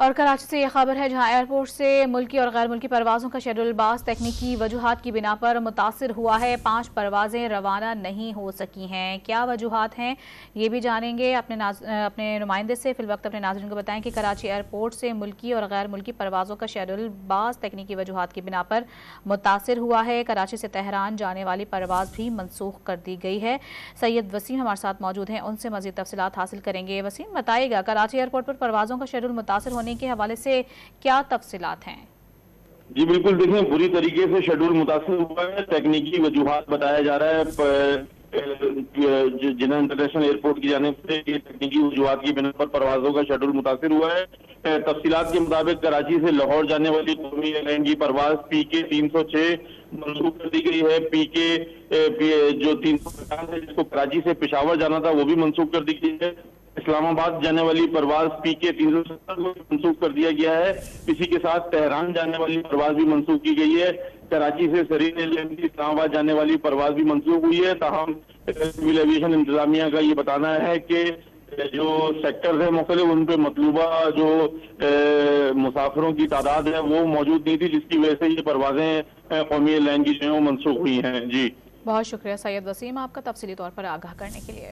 और कराची से यह खबर है जहां एयरपोर्ट से मुल्की और गैर मुल्की परवाज़ों का शेड्यूल बाज़ तकनीकी वजूहात की बिना पर मुतासिर हुआ है। 5 परवाज़ें रवाना नहीं हो सकी हैं। क्या वजूहात हैं ये भी जानेंगे अपने नुमाइंदे से। फिलवक्त अपने नाज़रीन को बताएं कि कराची एयरपोर्ट से मुल्की और गैर मुल्की परवाज़ों का शेड्यूल बाज़ तकनीकी वजूहात की बिना पर मुतासिर हुआ है। कराची से तेहरान जाने वाली परवाज़ भी मनसूख कर दी गई है। सैयद वसीम हमारे साथ मौजूद हैं, उनसे मज़ीद तफसीलात हासिल करेंगे। वसीम, बताइएगा कराची एयरपोर्ट पर परवाज़ों का शेड्यूल मुतासिर होने के हवाले से क्या तफसीलात हैं? जी बिल्कुल, देखें बुरी तरीके से शेड्यूल मुतासिर हुआ है। तकनीकी वजूहात बताया जा रहा है जिन्ना इंटरनेशनल एयरपोर्ट की जानिब से तकनीकी वजूहात की बिना पर परवाजों का शेड्यूल मुतासिर हुआ है। तफसीलात के मुताबिक कराची से लाहौर जाने वाली कौमी एयरलाइन की परवाज PK 306 मनसूख कर दी गई है। PK जो 350 है जिसको कराची से पेशावर जाना था वो भी मनसूख कर दी गई है। इस्लामाबाद जाने वाली परवाज PK 370 को मनसूख कर दिया गया है। इसी के साथ तेहरान जाने वाली परवाज भी मनसूख की गई है। कराची से सरीन एयरलाइन की इस्लामाबाद जाने वाली परवाज भी मनसूख हुई है। ताहम सिविल एविएशन इंतजामिया का ये बताना है कि जो सेक्टर है मुख्तलिफ उन पे मतलूबा जो मुसाफिरों की तादाद है वो मौजूद नहीं थी, जिसकी वजह से ये परवाजें कौमी एयरलाइन की जो है वो मनसूख हुई हैं। जी बहुत शुक्रिया सैयद वसीम आपका तफसीली तौर पर आगाह करने के लिए।